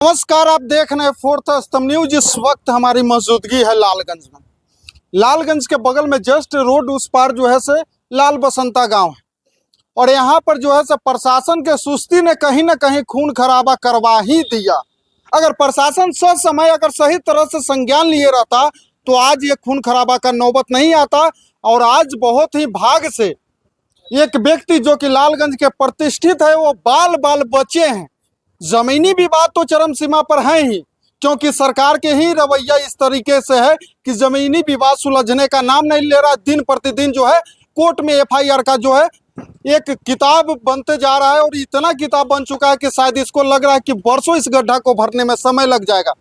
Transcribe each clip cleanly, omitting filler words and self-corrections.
नमस्कार, आप देख रहे हैं फोर्थ स्तंभ न्यूज। इस वक्त हमारी मौजूदगी है लालगंज में। लालगंज के बगल में जस्ट रोड उस पार जो है से लाल बसंता गांव है और यहाँ पर जो है से प्रशासन के सुस्ती ने कहीं ना कहीं खून खराबा करवा ही दिया। अगर प्रशासन समय अगर सही तरह से संज्ञान लिए रहता तो आज ये खून खराबा का नौबत नहीं आता। और आज बहुत ही भाग से एक व्यक्ति जो कि लालगंज के प्रतिष्ठित है वो बाल बाल बचे हैं। जमीनी विवाद तो चरम सीमा पर है ही, क्योंकि सरकार के ही रवैया इस तरीके से है कि जमीनी विवाद सुलझने का नाम नहीं ले रहा। दिन प्रतिदिन जो है कोर्ट में एफआईआर का जो है एक किताब बनते जा रहा है और इतना किताब बन चुका है कि शायद इसको लग रहा है कि वर्षों इस गड्ढा को भरने में समय लग जाएगा।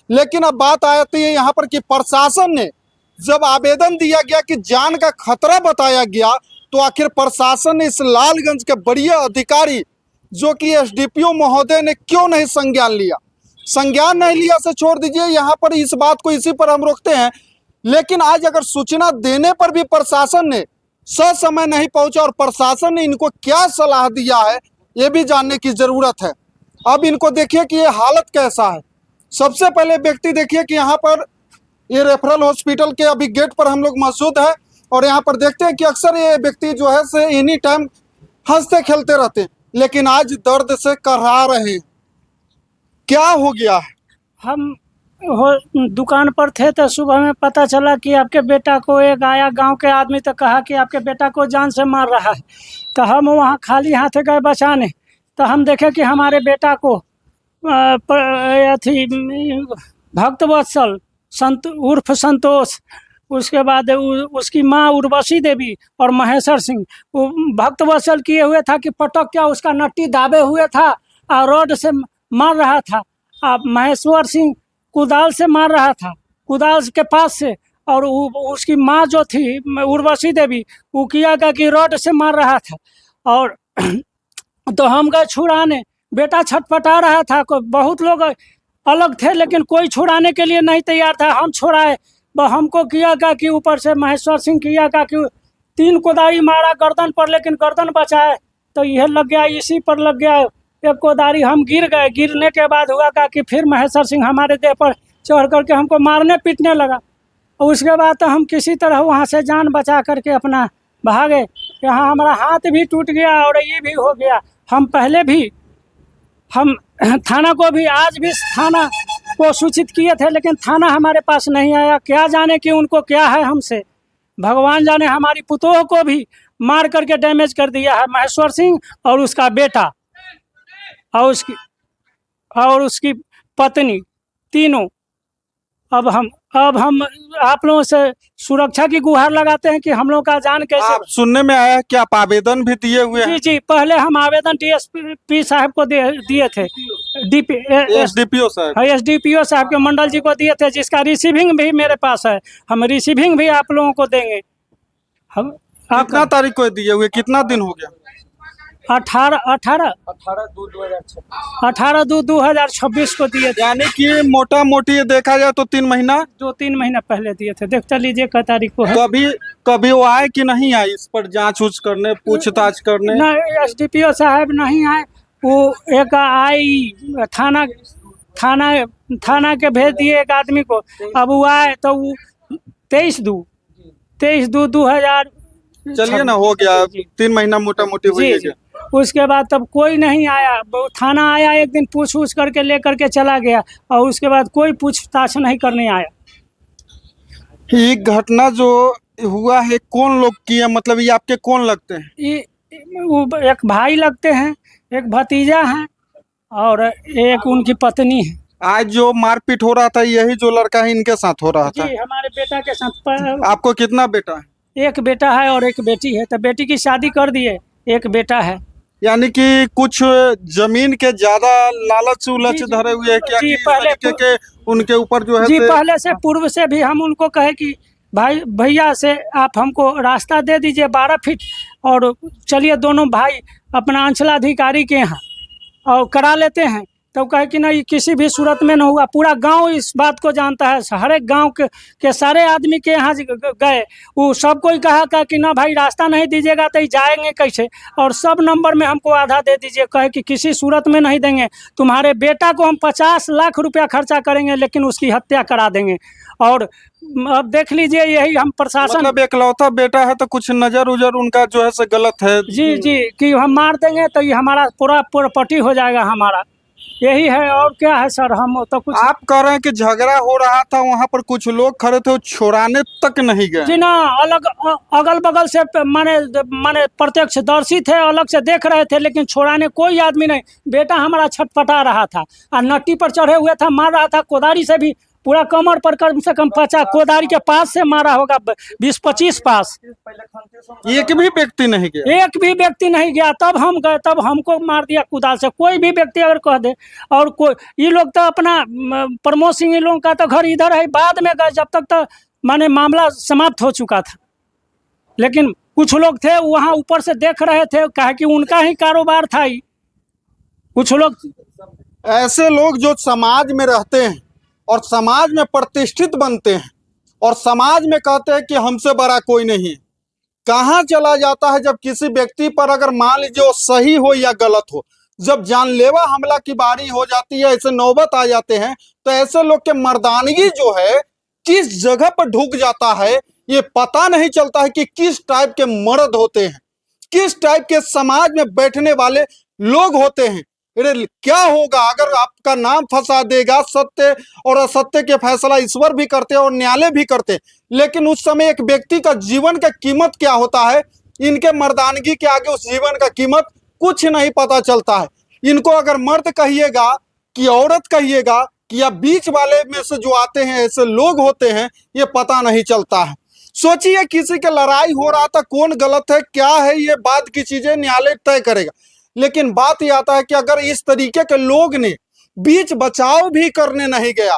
लेकिन अब बात आती है यहाँ पर कि प्रशासन ने जब आवेदन दिया गया कि जान का खतरा बताया गया तो आखिर प्रशासन ने इस लालगंज के बड़े अधिकारी जो कि एसडीपीओ महोदय ने क्यों नहीं संज्ञान लिया। संज्ञान नहीं लिया से छोड़ दीजिए, यहाँ पर इस बात को इसी पर हम रोकते हैं। लेकिन आज अगर सूचना देने पर भी प्रशासन ने ससमय नहीं पहुंचा और प्रशासन ने इनको क्या सलाह दिया है ये भी जानने की जरूरत है। अब इनको देखिए कि ये हालत कैसा है। सबसे पहले व्यक्ति देखिए कि यहाँ पर ये रेफरल हॉस्पिटल के अभी गेट पर हम लोग मौजूद है और यहाँ पर देखते हैं कि अक्सर ये व्यक्ति जो है से एनी टाइम हंसते खेलते रहते हैं, लेकिन आज दर्द से करहा रहे हैं। क्या हो गया है? हम दुकान पर थे तो सुबह में पता चला कि आपके बेटा को एक आया गांव के आदमी तो कहा कि आपके बेटा को जान से मार रहा है। तो हम वहां खाली हाथ गए बचाने, तो हम देखे कि हमारे बेटा को अथी भक्तवत्सल उर्फ संतोष, उसके बाद उसकी माँ उर्वशी देवी और महेश्वर सिंह, वो भक्तवत्सल किए हुए था कि पटक क्या उसका नट्टी दाबे हुए था और रॉड से मार रहा था। अब महेश्वर सिंह कुदाल से मार रहा था, कुदाल के पास से, और उसकी माँ जो थी उर्वशी देवी वो किया गया कि रॉड से मार रहा था। और तो हम गए छुड़ाने, बेटा छटपटा रहा था। बहुत लोग अलग थे लेकिन कोई छुड़ाने के लिए नहीं तैयार था। हम छुड़ाए, हमको किया गया कि ऊपर से महेश्वर सिंह किया गया कि 3 कोदारी मारा गर्दन पर, लेकिन गर्दन बचाए तो यह लग गया, इसी पर लग गया एक कोदारी। हम गिर गए। गिरने के बाद हुआ क्या कि फिर महेश्वर सिंह हमारे देह पर चढ़ करके हमको मारने पीटने लगा। और उसके बाद तो हम किसी तरह वहाँ से जान बचा करके अपना भागे। यहाँ हमारा हाथ भी टूट गया और ये भी हो गया। हम पहले भी हम थाना को भी आज भी थाना को सूचित किए थे, लेकिन थाना हमारे पास नहीं आया। क्या जाने कि उनको क्या है हमसे, भगवान जाने। हमारी पुतोह को भी मार करके डैमेज कर दिया है महेश्वर सिंह और उसका बेटा और उसकी पत्नी, तीनों। अब हम आप लोगों से सुरक्षा की गुहार लगाते हैं कि हम लोग का जान कैसे। आप सुनने में आया कि आप आवेदन भी दिए हुए हैं? जी, पहले हम आवेदन डीएसपी साहब को दिए थे, एसडीपीओ साहब, एसडीपीओ साहब के मंडल जी को दिए थे, जिसका रिसीविंग भी मेरे पास है। हम रिसीविंग भी आप लोगों को देंगे। हम कितना तारीख को दिए हुए, कितना दिन हो गया? 18/2/2026 को दिए थे। यानी कि मोटा मोटी देखा जाए तो 3 महीना, 2-3 महीना पहले दिए थे। देख लीजिए क्या तारीख को है। कभी वो आए कि नहीं आए इस पर जांच उच करने, पूछताछ करने? नहीं, एसडीपीओ साहब नहीं आए। वो एक आई थाना के भेज दिए एक आदमी को। अब वो आए तो वो 23/2/2000। चलिए ना, हो गया 3 महीना मोटा मोटी हो गया। उसके बाद तब कोई नहीं आया। थाना आया एक दिन, पूछ करके ले करके चला गया और उसके बाद कोई पूछताछ नहीं करने आया। ये घटना जो हुआ है कौन लोग किया, मतलब ये आपके कौन लगते हैं? ये एक भाई लगते हैं, एक भतीजा है और एक उनकी पत्नी है। आज जो मारपीट हो रहा था यही जो लड़का है इनके साथ हो रहा था? जी, हमारे बेटा के साथ। आपको कितना बेटा है? एक बेटा है और एक बेटी है। तो बेटी की शादी कर दिए, एक बेटा है। यानी कि कुछ जमीन के ज्यादा लालच उलच धरे हुए हैं क्या? जी, पहले के उनके ऊपर जो है जी, पहले से पूर्व से भी हम उनको कहे कि भाई भैया से आप हमको रास्ता दे दीजिए 12 फीट और चलिए दोनों भाई अपना अंचलाधिकारी के यहाँ और करा लेते हैं। तो कहे कि नहीं किसी भी सूरत में न हुआ। पूरा गांव इस बात को जानता है, हर एक गांव के सारे आदमी के यहाँ गए, वो सब कोई कहा कि ना भाई रास्ता नहीं दीजिएगा तो जाएंगे कैसे, और सब नंबर में हमको आधा दे दीजिए। कहे कि किसी सूरत में नहीं देंगे, तुम्हारे बेटा को हम 50 लाख रुपया खर्चा करेंगे लेकिन उसकी हत्या करा देंगे। और अब देख लीजिए यही हम प्रशासन, मतलब एकलौता बेटा है तो कुछ नजर उजर उनका जो है से गलत है। जी जी, कि हम मार देंगे तो ये हमारा पूरा प्रॉपर्टी हो जाएगा हमारा, यही है। और क्या है सर, हम तो कुछ। आप कह रहे हैं कि झगड़ा हो रहा था, वहां पर कुछ लोग खड़े थे, वो छुड़ाने तक नहीं गए? जी ना, अलग अगल बगल से माने माने प्रत्यक्षदर्शी थे, अलग से देख रहे थे, लेकिन छोड़ाने कोई आदमी नहीं। बेटा हमारा छटपटा रहा था और नट्टी पर चढ़े हुए था, मार रहा था कोदारी से भी, पूरा कमर पर कम से कम 50 कोदारी के पास से मारा होगा, 20-25 पास। एक भी व्यक्ति नहीं गया? एक भी व्यक्ति नहीं गया। तब हम गए, तब हमको मार दिया कुदाल से। कोई भी व्यक्ति अगर कह दे, और कोई ये लोग तो अपना प्रमोद सिंह, इन लोगों का तो घर इधर है, बाद में गए जब तक तो माने मामला समाप्त हो चुका था। लेकिन कुछ लोग थे वहाँ ऊपर से देख रहे थे, कहा कि उनका ही कारोबार था ही। कुछ लोग, ऐसे लोग जो समाज में रहते हैं और समाज में प्रतिष्ठित बनते हैं और समाज में कहते हैं कि हमसे बड़ा कोई नहीं है, कहाँ चला जाता है जब किसी व्यक्ति पर अगर मान लीजिए वो सही हो या गलत हो, जब जानलेवा हमला की बारी हो जाती है, ऐसे नौबत आ जाते हैं, तो ऐसे लोग के मर्दानगी जो है किस जगह पर ढुक जाता है, ये पता नहीं चलता है कि किस टाइप के मर्द होते हैं, किस टाइप के समाज में बैठने वाले लोग होते हैं। अरे क्या होगा अगर आपका नाम फंसा देगा। सत्य और असत्य के फैसला ईश्वर भी करते हैं और न्यायालय भी करते हैं, लेकिन उस समय एक व्यक्ति का जीवन का कीमत क्या होता है, इनके मर्दानगी के आगे उस जीवन का कीमत कुछ नहीं पता चलता है। इनको अगर मर्द कहिएगा कि औरत कहिएगा कि या बीच वाले में से जो आते हैं ऐसे लोग होते हैं, ये पता नहीं चलता है। सोचिए किसी के लड़ाई हो रहा था, कौन गलत है क्या है, ये बाद की चीजें न्यायालय तय करेगा। लेकिन बात यह आता है कि अगर इस तरीके के लोग ने बीच बचाव भी करने नहीं गया,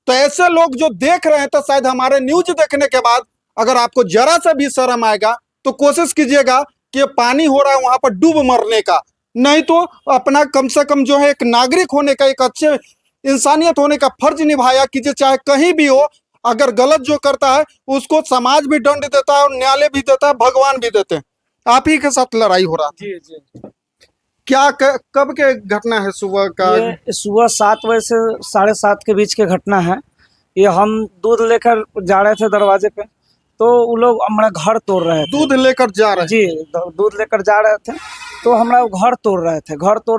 तो ऐसे लोग जो देख रहे हैं, तो शायद हमारे न्यूज देखने के बाद अगर आपको जरा सा भी शर्म आएगा तो कोशिश कीजिएगा कि पानी हो रहा है वहां पर डूब मरने का, नहीं तो अपना कम से कम जो है एक नागरिक होने का, एक अच्छे इंसानियत होने का फर्ज निभाया कीजिए। चाहे कहीं भी हो, अगर गलत जो करता है उसको समाज भी दंड देता है और न्यायालय भी देता है, भगवान भी देते हैं। आप ही के साथ लड़ाई हो रहा था? जी जी। क्या कब के घटना है? सुबह का? ये सुबह 7 बजे से 7:30 के बीच की घटना है। ये हम दूध लेकर जा रहे थे दरवाजे पे, तो वो लोग हमारा घर तोड़ रहे थे। दूध लेकर जा रहे? जी, दूध लेकर जा रहे थे, तो हमारा घर तोड़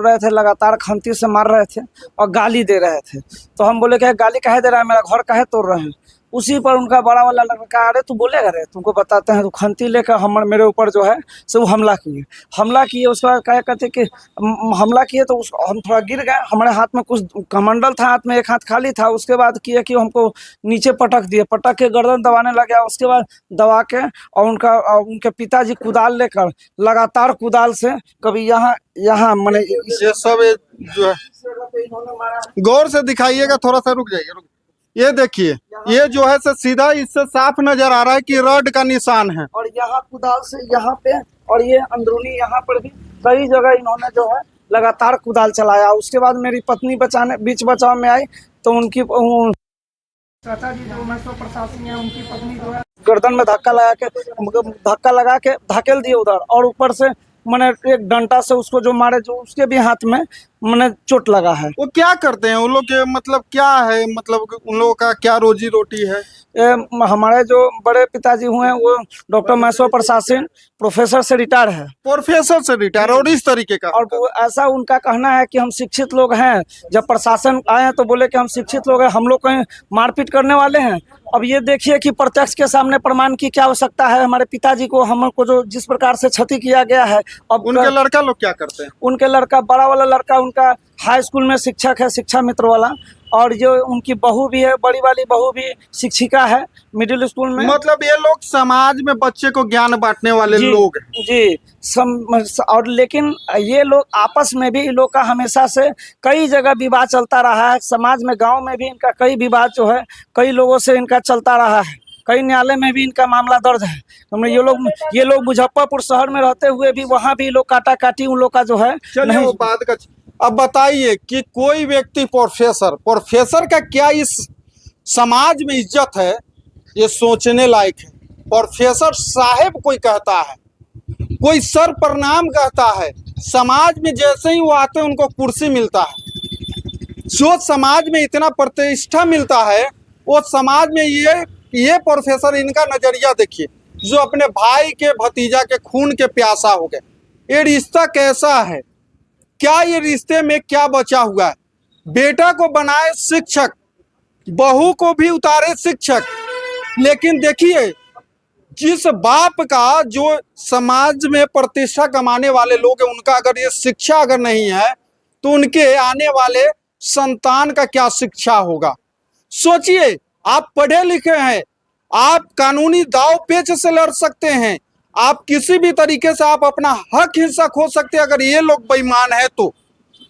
रहे थे, लगातार खंती से मार रहे थे और गाली दे रहे थे। तो हम बोले कि गाली काहे दे रहा है, मेरा घर काहे तोड़ रहे हैं। उसी पर उनका बड़ा वाला लड़का, अरे तू बोलेगा रे, तुमको बताते हैं। तो खंती लेकर मेरे ऊपर जो है सो वो हमला किए। उसके बाद क्या कहते कि हमला किए, तो हम थोड़ा गिर गए। हमारे हाथ में कुछ कमंडल था, हाथ में एक हाथ खाली था। उसके बाद किए कि हमको नीचे पटक के गर्दन दबाने लग गया। उसके बाद दबा के और उनके पिताजी कुदाल लेकर लगातार कुदाल से कभी यहाँ मैंने ये सब जो है, गौर से दिखाइएगा, थोड़ा सा रुक जाइए। ये देखिए, ये जो है से सीधा इससे साफ नजर आ रहा है कि रॉड का निशान है। और यहाँ कुदाल से यहाँ पे, और ये अंदरूनी यहाँ पर भी कई जगह इन्होंने जो है लगातार कुदाल चलाया। उसके बाद मेरी पत्नी बीच बचाव में आई, तो उनकी चाचा जी जो महसो प्रशासन है, उनकी पत्नी जो है गर्दन में धक्का लगा के धकेल दिए उधर, और ऊपर से मैंने एक डंडा से उसको जो मारे, जो उसके भी हाथ में मैंने चोट लगा है। वो क्या करते हैं उन लोग के, मतलब क्या है, मतलब उन लोगों का क्या रोजी रोटी है? हमारे जो बड़े पिताजी हुए हैं वो डॉक्टर महसो प्रशासन प्रोफेसर से रिटायर है। प्रोफेसर से रिटायर, और इस तरीके का? और वो ऐसा उनका कहना है कि हम शिक्षित लोग हैं। जब प्रशासन आए तो बोले कि हम शिक्षित लोग हैं, हम लोग कहीं मारपीट करने वाले हैं। अब ये देखिए कि प्रत्यक्ष के सामने प्रमाण की क्या आवश्यकता है। हमारे पिताजी को, हमको जो जिस प्रकार से क्षति किया गया है। अब उनके लड़का लोग क्या करते हैं? उनके लड़का, बड़ा वाला लड़का उनका हाई स्कूल में शिक्षक है, शिक्षा मित्र वाला। और जो उनकी बहू भी है, बड़ी वाली बहू भी शिक्षिका है मिडिल स्कूल में। मतलब ये लोग समाज में बच्चे को ज्ञान बांटने वाले लोग हैं। जी। और लेकिन ये लोग आपस में भी, इन लोग का हमेशा से कई जगह विवाद चलता रहा है। समाज में, गांव में भी इनका कई विवाद जो है कई लोगों से इनका चलता रहा है। कई न्यायालय में भी इनका मामला दर्ज है। ये लोग मुजफ्फरपुर शहर में रहते हुए भी वहाँ भी लोग काटा काटी उन लोग का जो है चलिए वो बात का। अब बताइए कि कोई व्यक्ति प्रोफेसर का क्या इस समाज में इज्जत है, ये सोचने लायक है। प्रोफेसर साहेब कोई कहता है, कोई सर प्रणाम कहता है, समाज में जैसे ही वो आते हैं उनको कुर्सी मिलता है। जो समाज में इतना प्रतिष्ठा मिलता है, वो समाज में ये प्रोफेसर, इनका नजरिया देखिए, जो अपने भाई के भतीजा के खून के प्यासा हो गए। ये रिश्ता कैसा है? क्या ये रिश्ते में क्या बचा हुआ है? बेटा को बनाए शिक्षक, बहू को भी उतारे शिक्षक। लेकिन देखिए, जिस बाप का जो समाज में प्रतिष्ठा कमाने वाले लोग हैं, उनका अगर ये शिक्षा अगर नहीं है, तो उनके आने वाले संतान का क्या शिक्षा होगा? सोचिए, आप पढ़े लिखे हैं, आप कानूनी दाव पेच से लड़ सकते हैं, आप किसी भी तरीके से आप अपना हक हिस्सा खो सकते हैं अगर ये लोग बेईमान है तो।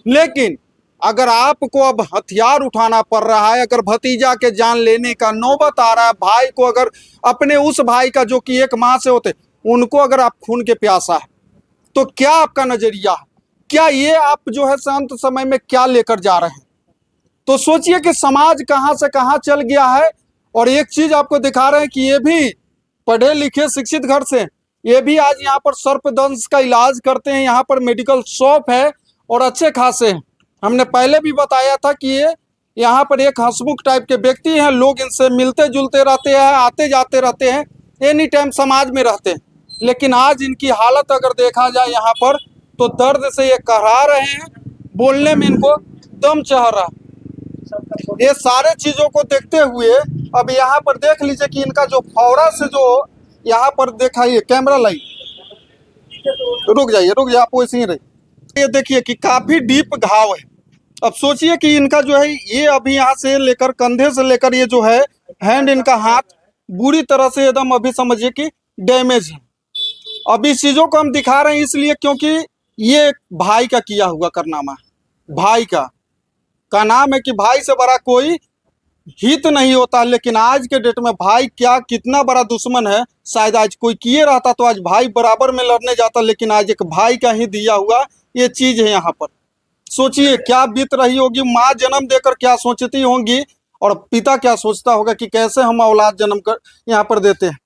लेकिन अगर आपको अब हथियार उठाना पड़ रहा है, अगर भतीजा के जान लेने का नौबत आ रहा है, भाई को अगर अपने उस भाई का जो कि एक माँ से होते, उनको अगर आप खून के प्यासा है, तो क्या आपका नजरिया है? क्या ये आप जो है शांत समय में क्या लेकर जा रहे हैं? तो सोचिए कि समाज कहाँ से कहाँ चल गया है। और एक चीज आपको दिखा रहे हैं कि ये भी पढ़े लिखे शिक्षित घर से, ये भी आज यहाँ पर सर्पदंश का इलाज करते हैं। यहाँ पर मेडिकल शॉप है और अच्छे खासे हैं। हमने पहले भी बताया था कि ये यहाँ पर एक हंसमुख टाइप के व्यक्ति हैं, लोग इनसे मिलते जुलते रहते हैं, आते जाते रहते हैं, एनी टाइम समाज में रहते हैं। लेकिन आज इनकी हालत अगर देखा जाए यहाँ पर, तो दर्द से ये कहरा रहे हैं, बोलने में इनको दम चढ़ रहा। ये सारे चीजों को देखते हुए अब यहाँ पर देख लीजिए कि इनका जो फौरा से जो यहाँ पर दिखाइए, कैमरा लाइट, रुक जाइए आप वैसे ही रहिए। ये देखिए कि काफी डीप घाव है। अब सोचिए कि इनका जो है ये अभी यहाँ से लेकर कंधे से लेकर ये जो है हैंड, इनका हाथ बुरी तरह से एकदम अभी समझिए कि डैमेज है। अब इस चीजों को हम दिखा रहे हैं इसलिए क्योंकि ये भाई का किया हुआ कारनामा है। भाई का नाम है कि भाई से बड़ा कोई हित नहीं होता। लेकिन आज के डेट में भाई क्या कितना बड़ा दुश्मन है, शायद आज कोई किए रहता तो आज भाई बराबर में लड़ने जाता, लेकिन आज एक भाई का ही दिया हुआ ये चीज है। यहाँ पर सोचिए क्या बीत रही होगी, माँ जन्म देकर क्या सोचती होंगी और पिता क्या सोचता होगा कि कैसे हम औलाद जन्म कर यहाँ पर देते हैं।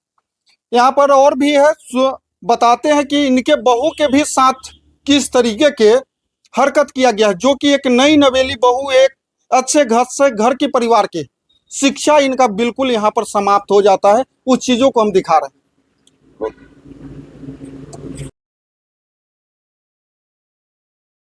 यहाँ पर और भी है, बताते हैं कि इनके बहू के भी साथ किस तरीके के हरकत किया गया है, जो कि एक नई नवेली बहू, एक अच्छे घर से घर के परिवार के, शिक्षा इनका बिल्कुल यहाँ पर समाप्त हो जाता है। उस चीजों को हम दिखा रहे हैं।